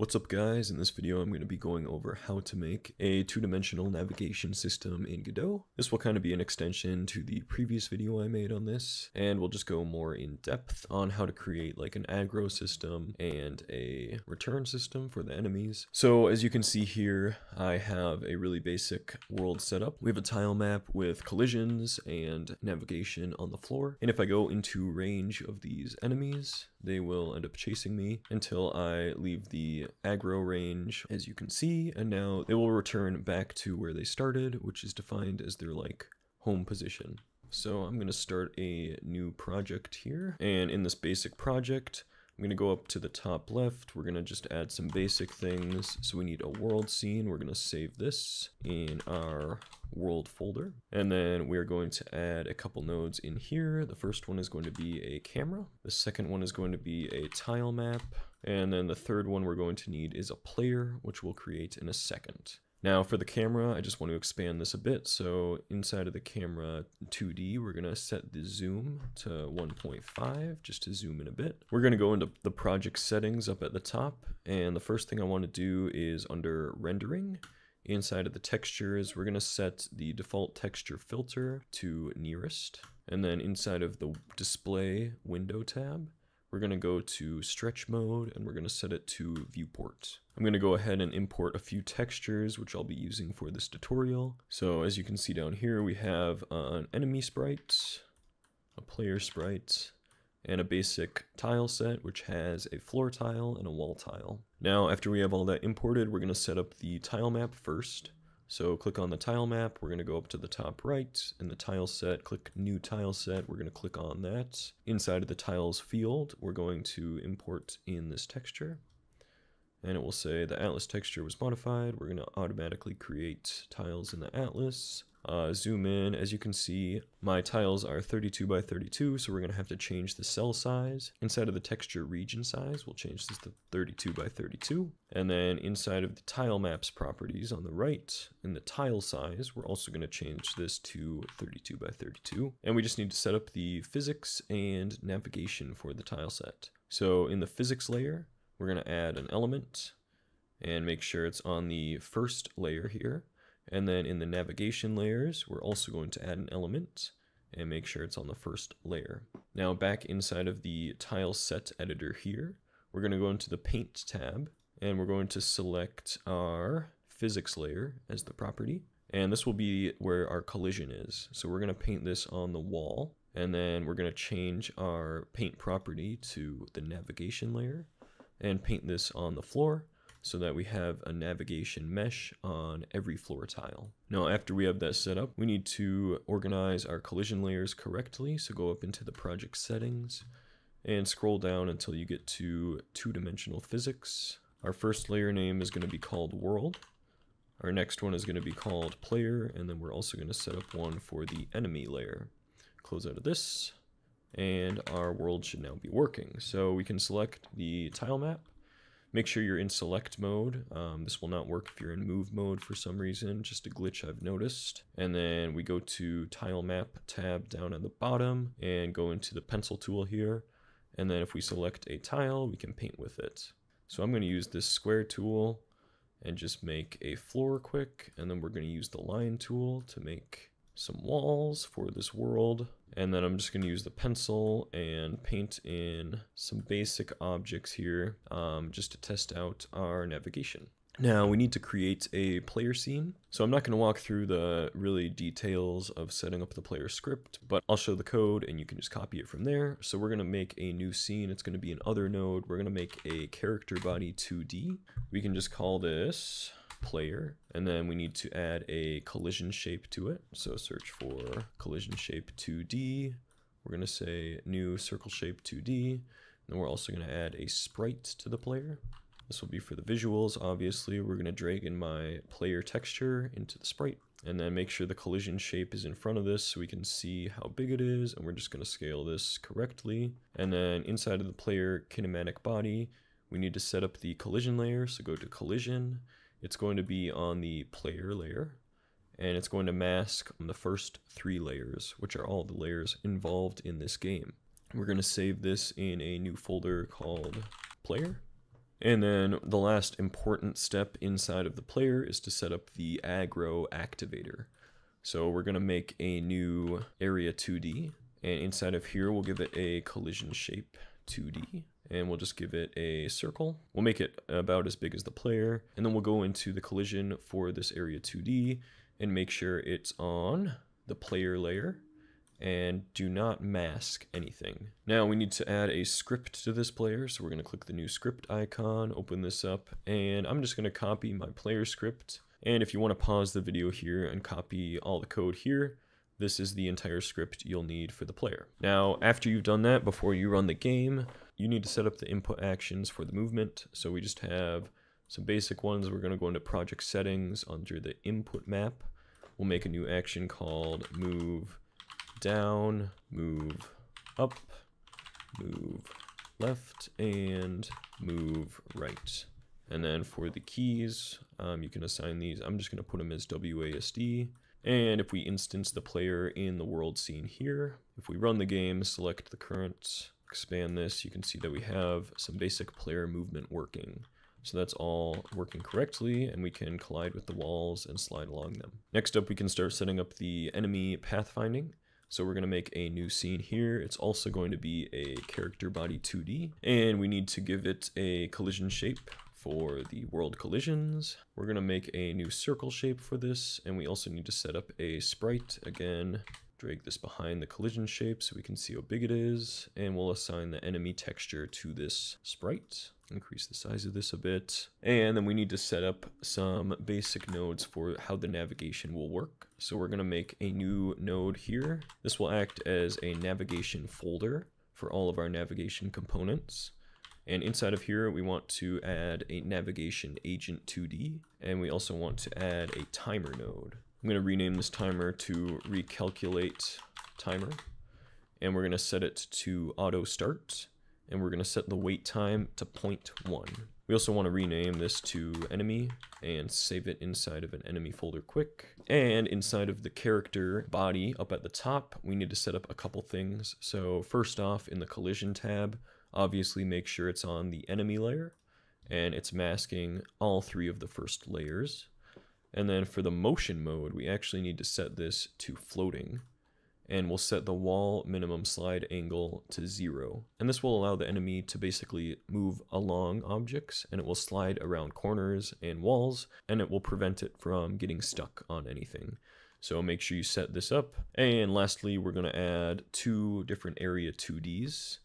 What's up guys, in this video I'm going to be going over how to make a two-dimensional navigation system in Godot. This will kind of be an extension to the previous video I made on this, and we'll just go more in depth on how to create like an aggro system and a return system for the enemies. So as you can see here, I have a really basic world setup. We have a tile map with collisions and navigation on the floor, and if I go into range of these enemies, they will end up chasing me until I leave the aggro range, as you can see, and now they will return back to where they started, which is defined as their like home position. So I'm going to start a new project here, and in this basic project I'm going to go up to the top left. We're going to just add some basic things. So we need a world scene. We're going to save this in our world folder, and then we're going to add a couple nodes in here. The first one is going to be a camera, the second one is going to be a tile map, and then the third one we're going to need is a player, which we'll create in a second. Now for the camera, I just want to expand this a bit. So inside of the camera 2D, we're going to set the zoom to 1.5 just to zoom in a bit. We're going to go into the project settings up at the top, and the first thing I want to do is under rendering. Inside of the textures, we're going to set the default texture filter to nearest, and then inside of the display window tab, we're going to go to stretch mode, and we're going to set it to viewport. I'm going to go ahead and import a few textures, which I'll be using for this tutorial. So as you can see down here, we have an enemy sprite, a player sprite, and a basic tile set, which has a floor tile and a wall tile. Now, after we have all that imported, we're going to set up the tile map first. So click on the tile map, we're going to go up to the top right, in the tile set, click new tile set, we're going to click on that. Inside of the tiles field, we're going to import in this texture, and it will say the atlas texture was modified. We're going to automatically create tiles in the atlas. Zoom in, as you can see, my tiles are 32 by 32, so we're going to have to change the cell size. Inside of the texture region size, we'll change this to 32 by 32. And then inside of the tile maps properties on the right, in the tile size, we're also going to change this to 32 by 32. And we just need to set up the physics and navigation for the tile set. So in the physics layer, we're going to add an element and make sure it's on the first layer here. And then in the navigation layers, we're also going to add an element and make sure it's on the first layer. Now back inside of the tile set editor here, we're going to go into the paint tab, and we're going to select our physics layer as the property. And this will be where our collision is. So we're going to paint this on the wall, and then we're going to change our paint property to the navigation layer and paint this on the floor, so that we have a navigation mesh on every floor tile. Now after we have that set up, we need to organize our collision layers correctly. So go up into the project settings and scroll down until you get to two-dimensional physics. Our first layer name is going to be called world. Our next one is going to be called player, and then we're also going to set up one for the enemy layer. Close out of this, and our world should now be working. So we can select the tile map. Make sure you're in select mode. This will not work if you're in move mode for some reason, just a glitch I've noticed. And then we go to tile map tab down at the bottom and go into the pencil tool here. And then if we select a tile, we can paint with it. So I'm going to use this square tool and just make a floor quick. And then we're going to use the line tool to make some walls for this world. And then I'm just going to use the pencil and paint in some basic objects here just to test out our navigation. Now we need to create a player scene. So I'm not going to walk through the really details of setting up the player script, but I'll show the code and you can just copy it from there. So we're going to make a new scene. It's going to be an other node. We're going to make a character body 2D. We can just call this player, and then we need to add a collision shape to it. So search for collision shape 2D. We're going to say new circle shape 2D. And then we're also going to add a sprite to the player. This will be for the visuals. Obviously, we're going to drag in my player texture into the sprite, and then make sure the collision shape is in front of this so we can see how big it is. And we're just going to scale this correctly. And then inside of the player kinematic body, we need to set up the collision layer. So go to collision. It's going to be on the player layer, and it's going to mask the first 3 layers, which are all the layers involved in this game. We're going to save this in a new folder called player, And then the last important step inside of the player is to set up the aggro activator. So we're going to make a new area 2D, and inside of here we'll give it a collision shape 2D, and we'll just give it a circle. We'll make it about as big as the player, and then we'll go into the collision for this area 2D and make sure it's on the player layer, and do not mask anything. Now we need to add a script to this player, so we're going to click the new script icon, open this up, and I'm just going to copy my player script. And if you want to pause the video here and copy all the code here, this is the entire script you'll need for the player. Now, after you've done that, before you run the game, you need to set up the input actions for the movement. So we just have some basic ones. We're going to go into project settings under the input map. We'll make a new action called move down, move up, move left, and move right. And then for the keys, you can assign these. I'm just going to put them as WASD. And if we instance the player in the world scene here, if we run the game, select the current, expand this, you can see that we have some basic player movement working. So that's all working correctly, and we can collide with the walls and slide along them. Next up, we can start setting up the enemy pathfinding. So we're going to make a new scene here. It's also going to be a character body 2D, and we need to give it a collision shape for the world collisions. We're going to make a new circle shape for this, and we also need to set up a sprite. Again, drag this behind the collision shape so we can see how big it is, and we'll assign the enemy texture to this sprite. Increase the size of this a bit, and then we need to set up some basic nodes for how the navigation will work. So we're going to make a new node here. This will act as a navigation folder for all of our navigation components. And inside of here, we want to add a navigation agent 2D, and we also want to add a timer node. I'm going to rename this timer to recalculate timer, and we're going to set it to auto start, and we're going to set the wait time to 0.1. We also want to rename this to enemy and save it inside of an enemy folder quick. And inside of the character body up at the top, we need to set up a couple things. So first off, in the collision tab, obviously make sure it's on the enemy layer and it's masking all three of the first layers. And then for the motion mode, we actually need to set this to floating, and we'll set the wall minimum slide angle to 0. And this will allow the enemy to basically move along objects, and it will slide around corners and walls, and it will prevent it from getting stuck on anything. So make sure you set this up. And lastly, we're going to add 2 different area 2Ds.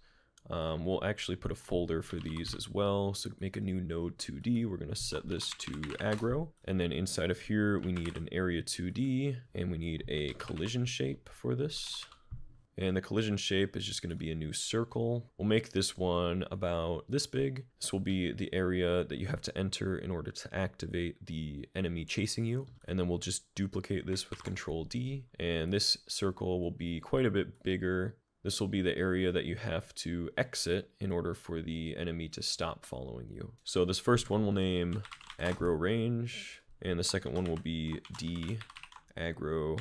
We'll actually put a folder for these as well. So make a new node 2D. We're going to set this to aggro. And then inside of here, we need an area 2D, and we need a collision shape for this. And the collision shape is just going to be a new circle. We'll make this one about this big. This will be the area that you have to enter in order to activate the enemy chasing you. And then we'll just duplicate this with Control D. And this circle will be quite a bit bigger. This will be the area that you have to exit in order for the enemy to stop following you. So this first one we'll name aggro range, and the second one will be D aggro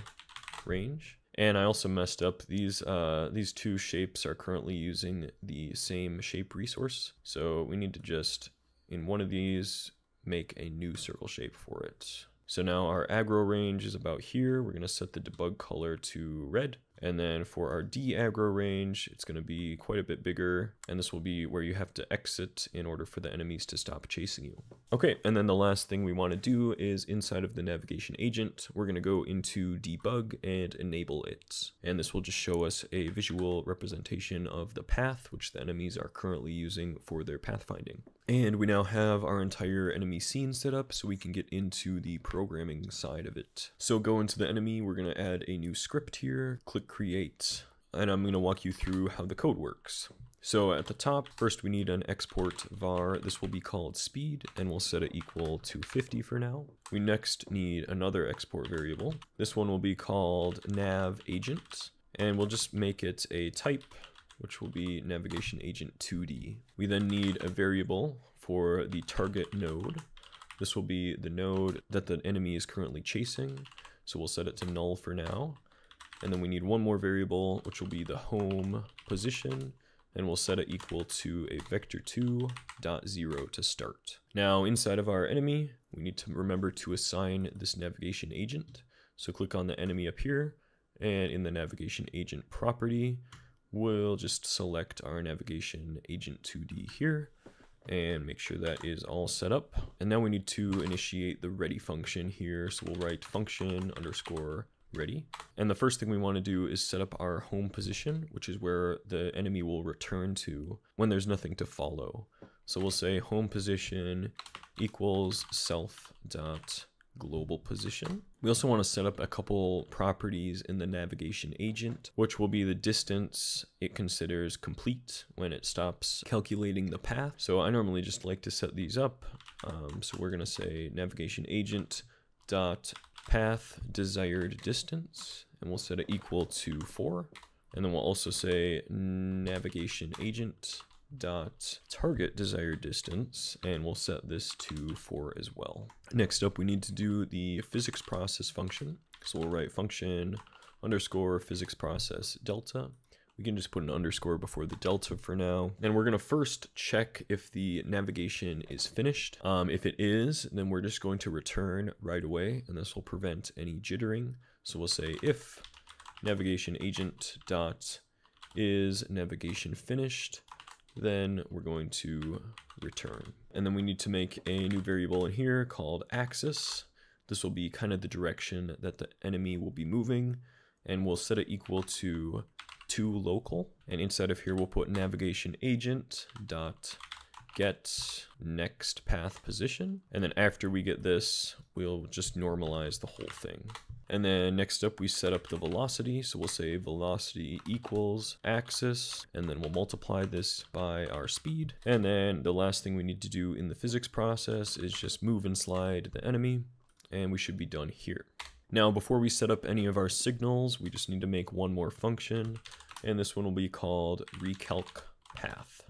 range. And I also messed up these 2 shapes are currently using the same shape resource. So we need to just, in one of these, make a new circle shape for it. So now our aggro range is about here. We're going to set the debug color to red. And then for our de-aggro range, it's going to be quite a bit bigger. And this will be where you have to exit in order for the enemies to stop chasing you. Okay, and then the last thing we want to do is inside of the navigation agent, we're going to go into debug and enable it. And this will just show us a visual representation of the path, which the enemies are currently using for their pathfinding. And we now have our entire enemy scene set up, so we can get into the programming side of it. So go into the enemy, we're going to add a new script here, click create, and I'm going to walk you through how the code works. So at the top, first we need an export var. This will be called speed, and we'll set it equal to 50 for now. We next need another export variable. This one will be called nav agent, and we'll just make it a type, which will be navigation agent 2D. We then need a variable for the target node. This will be the node that the enemy is currently chasing, so we'll set it to null for now. And then we need one more variable, which will be the home position, and we'll set it equal to a vector2.0 to start. Now inside of our enemy, we need to remember to assign this navigation agent. So click on the enemy up here, and in the navigation agent property, we'll just select our navigation agent 2D here and make sure that is all set up. And now we need to initiate the ready function here. So we'll write function underscore ready. And the first thing we want to do is set up our home position, which is where the enemy will return to when there's nothing to follow. So we'll say home position equals self dot global position. We also want to set up a couple properties in the navigation agent, which will be the distance it considers complete when it stops calculating the path. So I normally just like to set these up. So we're going to say navigation agent dot path desired distance, and we'll set it equal to 4. And then we'll also say navigation agent dot target desired distance, and we'll set this to 4 as well. Next up, we need to do the physics process function. So we'll write function underscore physics process delta. We can just put an underscore before the delta for now. And we're going to first check if the navigation is finished. If it is, then we're just going to return right away, and this will prevent any jittering. So we'll say if navigation agent dot is navigation finished, then we're going to return. And then we need to make a new variable in here called axis. This will be kind of the direction that the enemy will be moving, and we'll set it equal to local. And inside of here, we'll put navigation agent dot get next path position. And then after we get this, we'll just normalize the whole thing. And then next up, we set up the velocity. So we'll say velocity equals axis, and then we'll multiply this by our speed. And then the last thing we need to do in the physics process is just move and slide the enemy, and we should be done here. Now, before we set up any of our signals, we just need to make one more function, and this one will be called recalc path.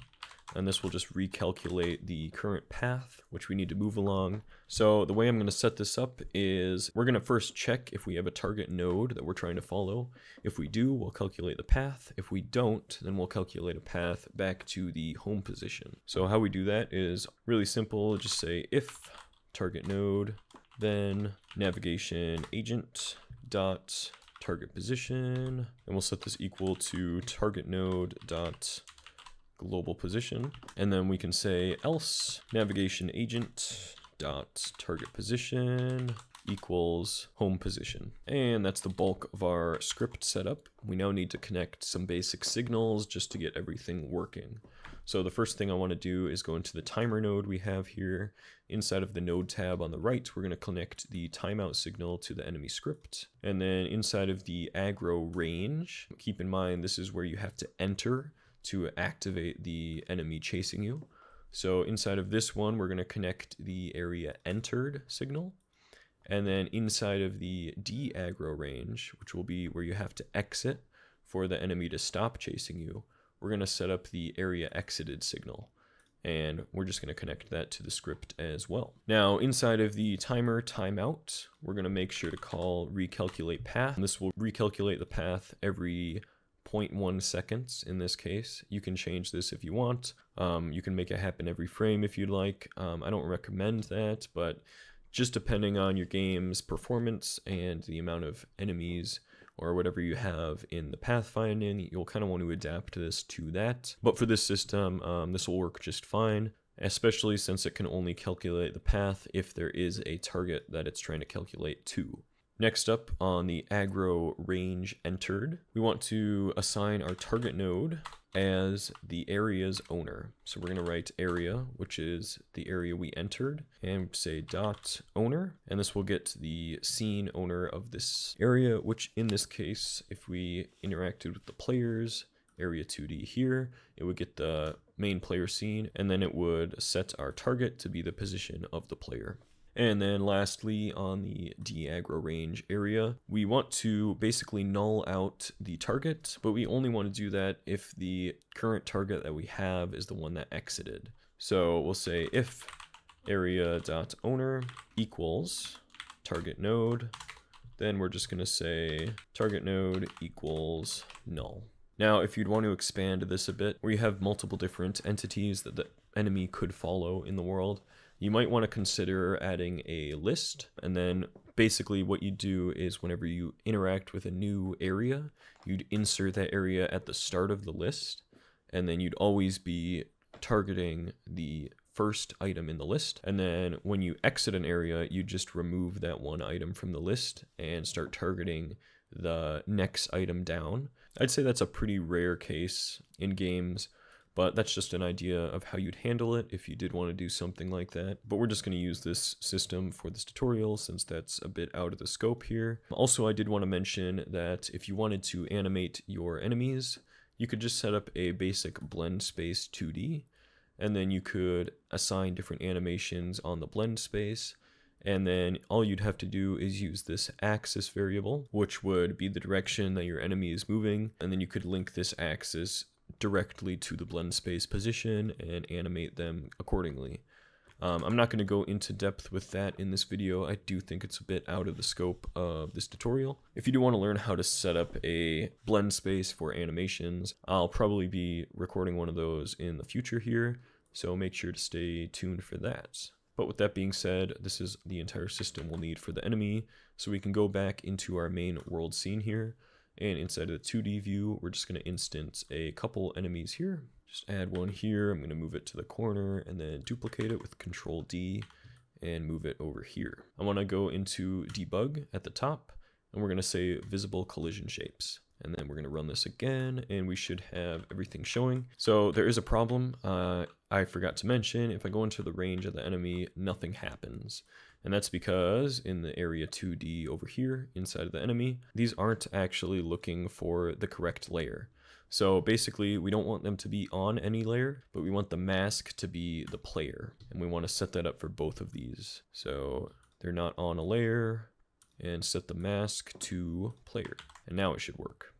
And this will just recalculate the current path, which we need to move along. So the way I'm going to set this up is we're going to first check if we have a target node that we're trying to follow. If we do, we'll calculate the path. If we don't, then we'll calculate a path back to the home position. So how we do that is really simple. Just say if target node, then navigation agent dot target position, and we'll set this equal to target node dot global position. And then we can say else navigation agent dot target position equals home position. And that's the bulk of our script setup. We now need to connect some basic signals just to get everything working. So the first thing I want to do is go into the timer node we have here. Inside of the node tab on the right, we're going to connect the timeout signal to the enemy script. And then inside of the aggro range, keep in mind this is where you have to enter to activate the enemy chasing you. So inside of this one, we're going to connect the area entered signal. And then inside of the de-aggro range, which will be where you have to exit for the enemy to stop chasing you, we're going to set up the area exited signal. And we're just going to connect that to the script as well. Now, inside of the timer timeout, we're going to make sure to call recalculate path. And this will recalculate the path every 0.1 seconds in this case. You can change this if you want. You can make it happen every frame if you'd like. I don't recommend that, but just depending on your game's performance and the amount of enemies or whatever you have in the pathfinding, you'll kind of want to adapt this to that. But for this system, this will work just fine, especially since it can only calculate the path if there is a target that it's trying to calculate to. Next up on the aggro range entered, we want to assign our target node as the area's owner. So we're going to write area, which is the area we entered, and say dot owner, and this will get the scene owner of this area, which in this case, if we interacted with the players, area 2D here, it would get the main player scene, and then it would set our target to be the position of the player. And then lastly, on the de-aggro range area, we want to basically null out the target, but we only want to do that if the current target that we have is the one that exited. So we'll say if area.owner equals target node, then we're just going to say target node equals null. Now, if you'd want to expand this a bit, where you have multiple different entities that the enemy could follow in the world, you might want to consider adding a list. And then basically what you do is whenever you interact with a new area, you'd insert that area at the start of the list, and then you'd always be targeting the first item in the list. And then when you exit an area, you just remove that one item from the list and start targeting the next item down. I'd say that's a pretty rare case in games, but that's just an idea of how you'd handle it if you did want to do something like that. But we're just going to use this system for this tutorial since that's a bit out of the scope here. Also, I did want to mention that if you wanted to animate your enemies, you could just set up a basic blend space 2D, and then you could assign different animations on the blend space. And then all you'd have to do is use this axis variable, which would be the direction that your enemy is moving. And then you could link this axis directly to the blend space position and animate them accordingly. I'm not going to go into depth with that in this video. I do think it's a bit out of the scope of this tutorial. If you do want to learn how to set up a blend space for animations, I'll probably be recording one of those in the future here, so make sure to stay tuned for that. But with that being said, this is the entire system we'll need for the enemy, so we can go back into our main world scene here, and inside of the 2D view, we're just going to instance a couple enemies here. Just add one here. I'm going to move it to the corner and then duplicate it with Control D and move it over here. I want to go into debug at the top, and we're going to say visible collision shapes. And then we're going to run this again, and we should have everything showing. So there is a problem. I forgot to mention, if I go into the range of the enemy, nothing happens. And that's because in the area 2D over here, inside of the enemy, these aren't actually looking for the correct layer. So basically, we don't want them to be on any layer, but we want the mask to be the player. And we want to set that up for both of these. So they're not on a layer, and set the mask to player. And now it should work.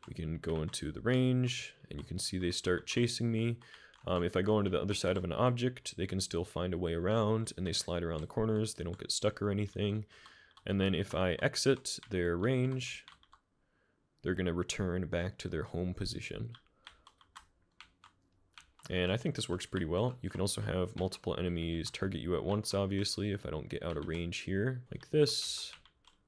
We can go into the range, and you can see they start chasing me. If I go into the other side of an object, they can still find a way around, and they slide around the corners. They don't get stuck or anything. And then if I exit their range, they're going to return back to their home position. And I think this works pretty well. You can also have multiple enemies target you at once, obviously, if I don't get out of range here, like this.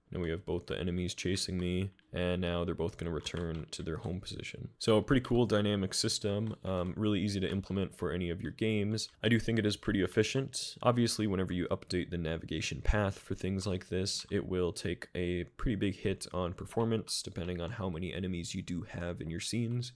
Now we have both the enemies chasing me, and now they're both going to return to their home position. So a pretty cool dynamic system, really easy to implement for any of your games. I do think it is pretty efficient. Obviously, whenever you update the navigation path for things like this, it will take a pretty big hit on performance, depending on how many enemies you do have in your scenes.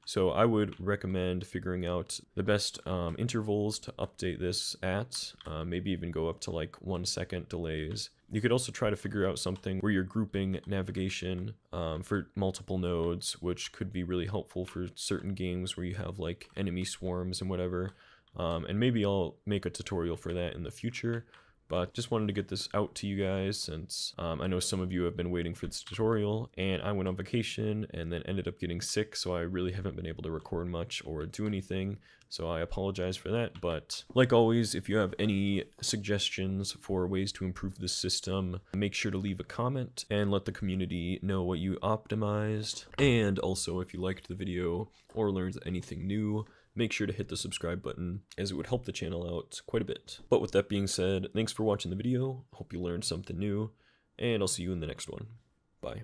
So I would recommend figuring out the best intervals to update this at, maybe even go up to like 1 second delays. You could also try to figure out something where you're grouping navigation for multiple nodes, which could be really helpful for certain games where you have like enemy swarms and whatever. And maybe I'll make a tutorial for that in the future. But just wanted to get this out to you guys since I know some of you have been waiting for this tutorial, and I went on vacation and then ended up getting sick, so I really haven't been able to record much or do anything, so I apologize for that. But like always, if you have any suggestions for ways to improve this system, make sure to leave a comment and let the community know what you optimized. And also, if you liked the video or learned anything new, make sure to hit the subscribe button, as it would help the channel out quite a bit. But with that being said, thanks for watching the video, hope you learned something new, and I'll see you in the next one. Bye.